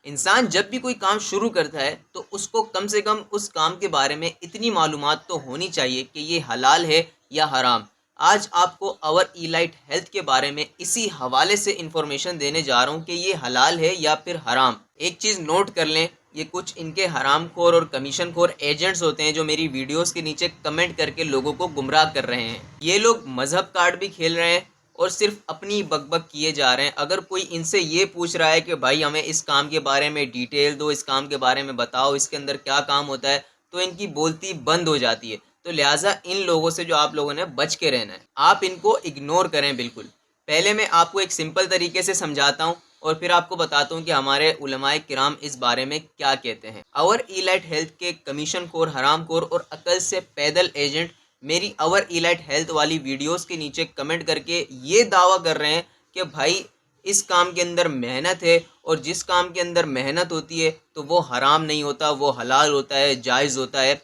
انسان جب بھی کوئی کام شروع کرتا ہے تو اس کو کم سے کم اس کام کے بارے میں اتنی معلومات تو ہونی چاہیے کہ یہ حلال ہے یا حرام۔ آج آپ کو اور ایلائٹ ہیلتھ کے بارے میں اسی حوالے سے انفارمیشن دینے جا رہا ہوں کہ یہ حلال ہے یا پھر حرام۔ ایک چیز نوٹ کر لیں، یہ کچھ ان کے حرام خور اور کمیشن خور ایجنٹس ہوتے ہیں جو میری ویڈیوز کے نیچے کمنٹ کر کے لوگوں کو گمراہ کر رہے ہیں۔ یہ لوگ مذہب کارڈ بھی کھیل رہے ہیں اور صرف اپنی بک بک کیے جا رہے ہیں۔ اگر کوئی ان سے یہ پوچھ رہا ہے کہ بھائی ہمیں اس کام کے بارے میں ڈیٹیل دو، اس کام کے بارے میں بتاؤ، اس کے اندر کیا کام ہوتا ہے، تو ان کی بولتی بند ہو جاتی ہے۔ تو لہٰذا ان لوگوں سے جو آپ لوگوں نے بچ کے رہنا ہے، آپ ان کو اگنور کریں بالکل۔ پہلے میں آپ کو ایک سمپل طریقے سے سمجھاتا ہوں اور پھر آپ کو بتاتا ہوں کہ ہمارے علماء کرام اس بارے میں کیا کہتے ہیں۔ اور ایلائٹ ہیلتھ کے کمیشن خور، حرام خور اور عقل سے پیدل ایجنٹ میری اور ایلائٹ ہیلتھ والی ویڈیوز کے نیچے کمنٹ کر کے یہ دعویٰ کر رہے ہیں کہ بھائی اس کام کے اندر محنت ہے، اور جس کام کے اندر محنت ہوتی ہے تو وہ حرام نہیں ہوتا، وہ حلال ہوتا ہے، جائز ہوتا ہے۔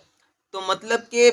تو مطلب کہ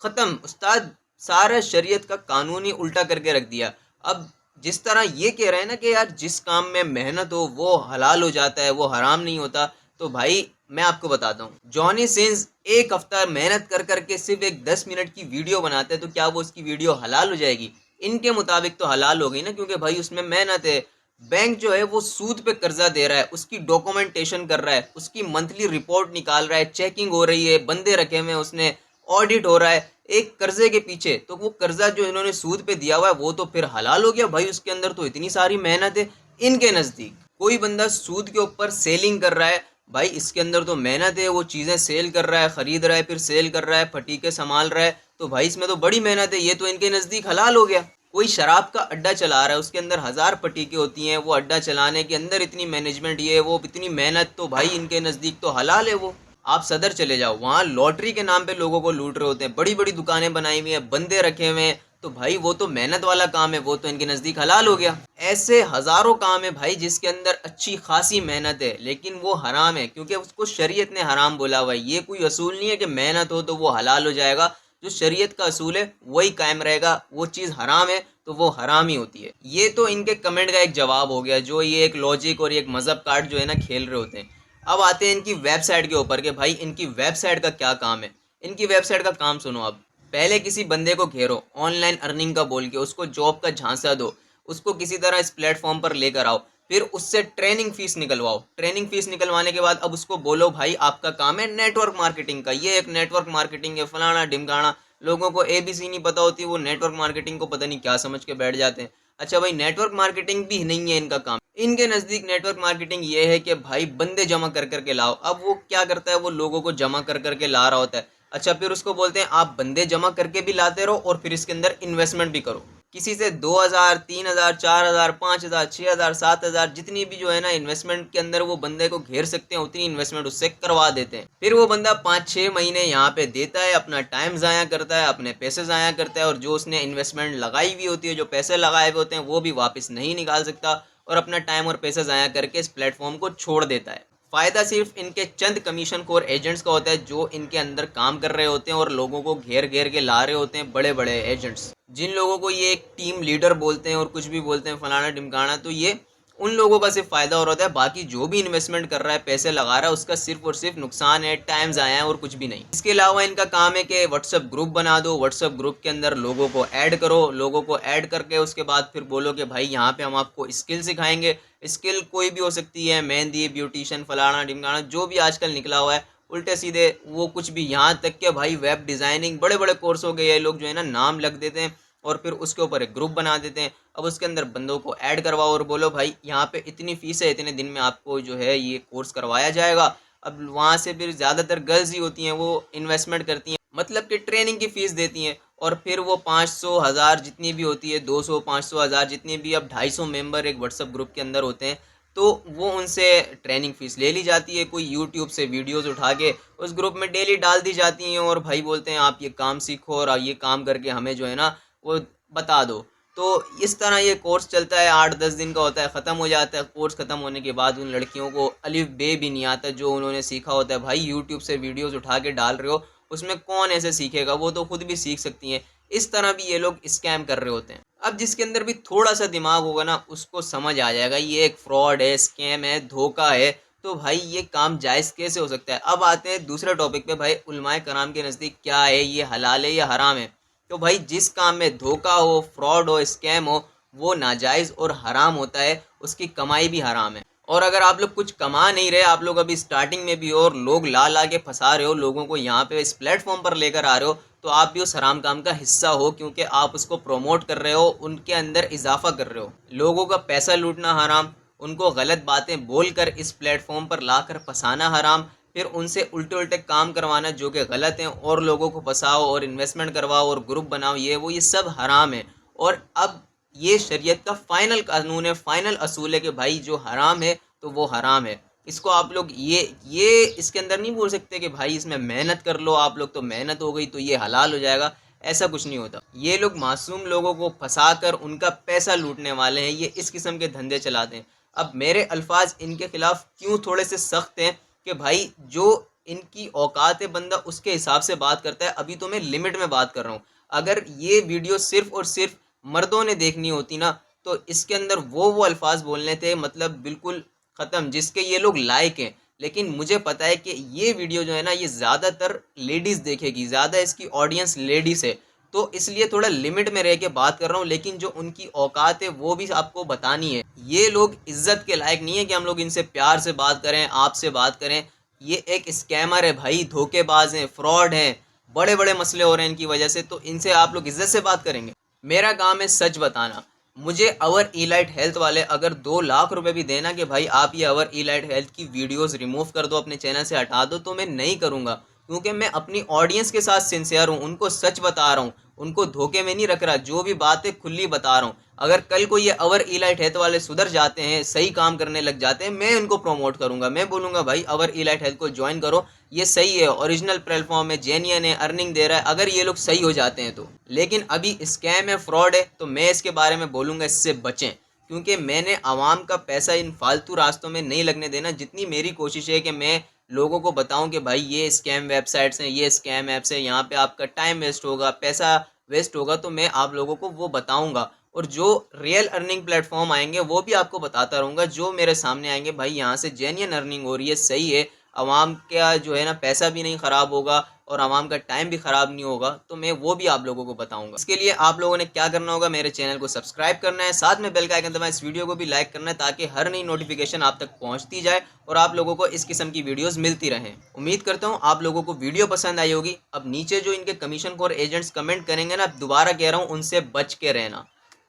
ختم استاد، سارا شریعت کا قانون ہی الٹا کر کے رکھ دیا۔ اب جس طرح یہ کہہ رہے ہیں نا کہ یار جس کام میں محنت ہو وہ حلال ہو جاتا ہے، وہ حرام نہیں ہوتا، تو بھائی میں آپ کو بتاتا ہوں، جانی سینز ایک ہفتہ محنت کر کر کے صرف ایک 10 منٹ کی ویڈیو بناتے ہیں، تو کیا وہ اس کی ویڈیو حلال ہو جائے گی؟ ان کے مطابق تو حلال ہو گئی نا، کیونکہ بھائی اس میں محنت ہے۔ بینک جو ہے وہ سود پہ قرضہ دے رہا ہے، اس کی ڈاکومنٹیشن کر رہا ہے، اس کی منتھلی رپورٹ نکال رہا ہے، چیکنگ ہو رہی ہے، بندے رکھے ہوئے اس نے، آڈٹ ہو رہا ہے ایک قرضے کے پیچھے، تو وہ قرضہ جو انہوں نے سود پہ دیا ہوا ہے وہ تو پھر حلال ہو گیا بھائی۔ اس کے اندر تو اتنی ساری محنت ہے ان کے نزدیک۔ کوئی بندہ سود کے اوپر سیلنگ کر رہا ہے، بھائی اس کے اندر تو محنت ہے، وہ چیزیں سیل کر رہا ہے، خرید رہا ہے، پھر سیل کر رہا ہے، پھٹیکے سنبھال رہا ہے، تو بھائی اس میں تو بڑی محنت ہے، یہ تو ان کے نزدیک حلال ہو گیا۔ کوئی شراب کا اڈا چلا رہا ہے، اس کے اندر 1000 پٹیکے ہوتی ہیں، وہ اڈا چلانے کے اندر اتنی مینجمنٹ، یہ وہ اتنی محنت، تو بھائی ان کے نزدیک تو حلال ہے وہ۔ آپ صدر چلے جاؤ، وہاں لاٹری کے نام پہ لوگوں کو لوٹ رہے ہوتے ہیں، بڑی بڑی دکانیں بنائی ہوئی ہیں، بندے رکھے ہوئے ہیں، تو بھائی وہ تو محنت والا کام ہے، وہ تو ان کے نزدیک حلال ہو گیا۔ ایسے ہزاروں کام ہے بھائی جس کے اندر اچھی خاصی محنت ہے لیکن وہ حرام ہے، کیونکہ اس کو شریعت نے حرام بولا ہوا ہے۔ یہ کوئی اصول نہیں ہے کہ محنت ہو تو وہ حلال ہو جائے گا، جو شریعت کا اصول ہے وہی قائم رہے گا۔ وہ چیز حرام ہے تو وہ حرام ہی ہوتی ہے۔ یہ تو ان کے کمنٹ کا ایک جواب ہو گیا، جو یہ ایک لاجک اور ایک مذہب کارڈ جو ہے نا کھیل رہے ہوتے ہیں۔ اب آتے ہیں ان کی ویب سائٹ کے اوپر کہ بھائی ان کی ویب سائٹ کا کیا کام ہے۔ ان کی ویب سائٹ کا کام سنو اب۔ پہلے کسی بندے کو گھیرو، آن لائن ارننگ کا بول کے اس کو جاب کا جھانسا دو، اس کو کسی طرح اس پلیٹ فارم پر لے کر آؤ، پھر اس سے ٹریننگ فیس نکلواؤ۔ ٹریننگ فیس نکلوانے کے بعد اب اس کو بولو بھائی آپ کا کام ہے نیٹ ورک مارکیٹنگ کا، یہ ایک نیٹ ورک مارکیٹنگ ہے، فلانا ڈمکانا۔ لوگوں کو اے بی سی نہیں پتا ہوتی، وہ نیٹ ورک مارکیٹنگ کو پتہ نہیں کیا سمجھ کے بیٹھ جاتے ہیں۔ اچھا بھائی نیٹ ورک مارکیٹنگ بھی نہیں ہے ان کا کام۔ ان کے نزدیک نیٹ ورک مارکیٹنگ یہ ہے کہ بھائی بندے جمع کر کر کے لاؤ۔ اب وہ کیا کرتا ہے، وہ لوگوں کو جمع کر کر کے لا رہا ہوتا ہے۔ اچھا پھر اس کو بولتے ہیں آپ بندے جمع کر کے بھی لاتے رہو اور پھر اس کے اندر انویسٹمنٹ بھی کرو۔ کسی سے 2000 3000 4000 5000 6000 7000 جتنی بھی جو ہے نا انویسٹمنٹ کے اندر وہ بندے کو گھیر سکتے ہیں، اتنی انویسٹمنٹ اس سے کروا دیتے ہیں۔ پھر وہ بندہ 5-6 مہینے یہاں پہ دیتا ہے، اپنا ٹائم ضائع کرتا ہے، اپنے پیسے ضائع کرتا ہے، اور جو اس نے انویسٹمنٹ لگائی ہوئی ہوتی ہے، جو پیسے لگائے ہوئے ہوتے ہیں، وہ بھی واپس نہیں نکال سکتا، اور اپنا ٹائم اور پیسے ضائع کر کے اس پلیٹ فارم کو چھوڑ دیتا ہے۔ فائدہ صرف ان کے چند کمیشن خور ایجنٹس کا ہوتا ہے جو ان کے اندر کام کر رہے ہوتے ہیں اور لوگوں کو گھیر گھیر کے لا رہے ہوتے ہیں، بڑے بڑے ایجنٹس جن لوگوں کو یہ ایک ٹیم لیڈر بولتے ہیں اور کچھ بھی بولتے ہیں فلانا ڈمکانا، تو یہ ان لوگوں کا صرف فائدہ ہو رہا ہے، باقی جو بھی انویسٹمنٹ کر رہا ہے، پیسے لگا رہا ہے، اس کا صرف اور صرف نقصان ہے، ٹائم ضائع ہے اور کچھ بھی نہیں۔ اس کے علاوہ ان کا کام ہے کہ واٹس ایپ گروپ بنا دو، واٹس ایپ گروپ کے اندر لوگوں کو ایڈ کرو، لوگوں کو ایڈ کر کے اس کے بعد پھر بولو کہ بھائی یہاں پہ ہم آپ کو اسکل سکھائیں گے۔ اسکل کوئی بھی ہو سکتی ہے، مہندی، بیوٹیشن، فلانا ڈمکانا، جو بھی آج کل نکلا ہوا ہے الٹے سیدھے وہ کچھ بھی، یہاں تک کہ بھائی ویب ڈیزائننگ، بڑے بڑے کورس ہو گئے، یہ لوگ جو ہے نا نام لکھ دیتے ہیں اور پھر اس کے اوپر ایک گروپ بنا دیتے ہیں۔ اب اس کے اندر بندوں کو ایڈ کرواؤ اور بولو بھائی یہاں پہ اتنی فیس ہے، اتنے دن میں آپ کو جو ہے یہ کورس کروایا جائے گا۔ اب وہاں سے پھر زیادہ تر گرلز ہی ہوتی ہیں، وہ انویسٹمنٹ کرتی ہیں، مطلب کہ ٹریننگ کی فیس دیتی ہیں، اور پھر وہ 500 1000 جتنی بھی ہوتی ہے، 200 500 1000 جتنی بھی، اب 250 ممبر ایک واٹس ایپ گروپ کے اندر ہوتے ہیں، تو وہ ان سے ٹریننگ فیس لے لی جاتی ہے۔ کوئی یوٹیوب سے ویڈیوز اٹھا کے اس گروپ میں ڈیلی ڈال دی جاتی ہیں، اور بھائی بولتے ہیں آپ یہ کام سیکھو اور یہ کام کر کے ہمیں جو ہے نا وہ بتا دو۔ تو اس طرح یہ کورس چلتا ہے، 8-10 دن کا ہوتا ہے، ختم ہو جاتا ہے۔ کورس ختم ہونے کے بعد ان لڑکیوں کو الف بے بھی نہیں آتا جو انہوں نے سیکھا ہوتا ہے۔ بھائی یوٹیوب سے ویڈیوز اٹھا کے ڈال رہے ہو، اس میں کون ایسے سیکھے گا، وہ تو خود بھی سیکھ سکتی ہیں۔ اس طرح بھی یہ لوگ اسکیم کر رہے ہوتے ہیں۔ اب جس کے اندر بھی تھوڑا سا دماغ ہوگا نا اس کو سمجھ آ جائے گا یہ ایک فراڈ ہے، اسکیم ہے، دھوکہ ہے۔ تو بھائی یہ کام جائز کیسے ہو سکتا ہے؟ اب آتے ہیں دوسرے ٹاپک پہ، بھائی علماء کرام کے نزدیک کیا ہے، یہ حلال ہے یا حرام ہے؟ تو بھائی جس کام میں دھوکہ ہو، فراڈ ہو، اسکیم ہو، وہ ناجائز اور حرام ہوتا ہے، اس کی کمائی بھی حرام ہے۔ اور اگر آپ لوگ کچھ کما نہیں رہے، آپ لوگ ابھی سٹارٹنگ میں بھی ہو اور لوگ لا کے پھنسا رہے ہو، لوگوں کو یہاں پہ اس پلیٹ فارم پر لے کر آ رہے ہو، تو آپ بھی اس حرام کام کا حصہ ہو، کیونکہ آپ اس کو پروموٹ کر رہے ہو، ان کے اندر اضافہ کر رہے ہو۔ لوگوں کا پیسہ لوٹنا حرام، ان کو غلط باتیں بول کر اس پلیٹ فارم پر لا کر پھنسانا حرام، پھر ان سے الٹے کام کروانا جو کہ غلط ہیں، اور لوگوں کو پھنساؤ اور انویسٹمنٹ کرواؤ اور گروپ بناؤ، یہ سب حرام ہے۔ اور اب یہ شریعت کا فائنل قانون ہے، فائنل اصول ہے کہ بھائی جو حرام ہے تو وہ حرام ہے۔ اس کو آپ لوگ یہ اس کے اندر نہیں بول سکتے کہ بھائی اس میں محنت کر لو آپ لوگ، تو محنت ہو گئی تو یہ حلال ہو جائے گا، ایسا کچھ نہیں ہوتا۔ یہ لوگ معصوم لوگوں کو پھنسا کر ان کا پیسہ لوٹنے والے ہیں، یہ اس قسم کے دھندے چلاتے ہیں۔ اب میرے الفاظ ان کے خلاف کیوں تھوڑے سے سخت ہیں کہ بھائی جو ان کی اوقات ہے بندہ اس کے حساب سے بات کرتا ہے۔ ابھی تو میں لمٹ میں بات کر رہا ہوں، اگر یہ ویڈیو صرف اور صرف مردوں نے دیکھنی ہوتی نا، تو اس کے اندر وہ الفاظ بولنے تھے، مطلب بالکل ختم، جس کے یہ لوگ لائق ہیں۔ لیکن مجھے پتہ ہے کہ یہ ویڈیو جو ہے نا، یہ زیادہ تر لیڈیز دیکھے گی، زیادہ اس کی آڈینس لیڈیز ہے، تو اس لیے تھوڑا لمٹ میں رہ کے بات کر رہا ہوں۔ لیکن جو ان کی اوقات ہے وہ بھی آپ کو بتانی ہے۔ یہ لوگ عزت کے لائق نہیں ہے کہ ہم لوگ ان سے پیار سے بات کریں، آپ سے بات کریں۔ یہ ایک اسکیمر ہے بھائی، دھوکے باز ہیں، فراڈ ہیں، بڑے بڑے مسئلے ہو رہے ہیں ان کی وجہ سے، تو ان سے آپ لوگ عزت سے بات کریں گے؟ میرا کام ہے سچ بتانا۔ مجھے اور ای لائٹ ہیلتھ والے اگر 2 لاکھ روپے بھی دینا کہ بھائی آپ یہ اور ای لائٹ ہیلتھ کی ویڈیوز ریموو کر دو، اپنے چینل سے ہٹا دو، تو میں نہیں کروں گا، کیونکہ میں اپنی آڈینس کے ساتھ سنسیئر ہوں، ان کو سچ بتا رہا ہوں، ان کو دھوکے میں نہیں رکھ رہا، جو بھی باتیں کھلی بتا رہا ہوں۔ اگر کل کو یہ اور ای لائٹ ہیلتھ والے سدھر جاتے ہیں، صحیح کام کرنے لگ جاتے ہیں، میں ان کو پروموٹ کروں گا، میں بولوں گا بھائی اور ای لائٹ ہیلتھ کو جوائن کرو، یہ صحیح ہے، اوریجنل پلیٹ فارم ہے، جینین ہے، ارننگ دے رہا ہے، اگر یہ لوگ صحیح ہو جاتے ہیں تو۔ لیکن ابھی اسکیم ہے، فراڈ ہے، تو میں اس کے بارے میں بولوں گا اس سے بچیں، کیونکہ میں نے عوام کا پیسہ ان فالتو راستوں میں نہیں لگنے دینا۔ جتنی میری کوشش ہے کہ میں لوگوں کو بتاؤں کہ بھائی یہ اسکیم ویب سائٹس ہیں، یہ اسکیم ایپس ہیں، یہاں پہ آپ کا ٹائم ویسٹ ہوگا، پیسہ ویسٹ ہوگا، تو میں آپ لوگوں کو وہ بتاؤں گا۔ اور جو ریئل ارننگ پلیٹ فارم آئیں گے وہ بھی آپ کو بتاتا رہوں گا، جو میرے سامنے آئیں گے بھائی یہاں سے جینین ارننگ ہو رہی ہے، صحیح ہے، عوام کا جو ہے نا پیسہ بھی نہیں خراب ہوگا اور عوام کا ٹائم بھی خراب نہیں ہوگا، تو میں وہ بھی آپ لوگوں کو بتاؤں گا۔ اس کے لیے آپ لوگوں نے کیا کرنا ہوگا، میرے چینل کو سبسکرائب کرنا ہے، ساتھ میں بیل کا آئیکن دبائیں، اس ویڈیو کو بھی لائک کرنا ہے تاکہ ہر نئی نوٹیفیکیشن آپ تک پہنچتی جائے اور آپ لوگوں کو اس قسم کی ویڈیوز ملتی رہیں۔ امید کرتا ہوں آپ لوگوں کو ویڈیو پسند آئی ہوگی۔ اب نیچے جو ان کے کمیشن خور ایجنٹس کمنٹ کریں گے نا، دوبارہ کہہ رہا ہوں ان سے بچ کے رہنا۔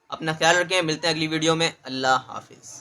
اپنا خیال رکھیں، ملتے ہیں اگلی ویڈیو میں، اللہ حافظ۔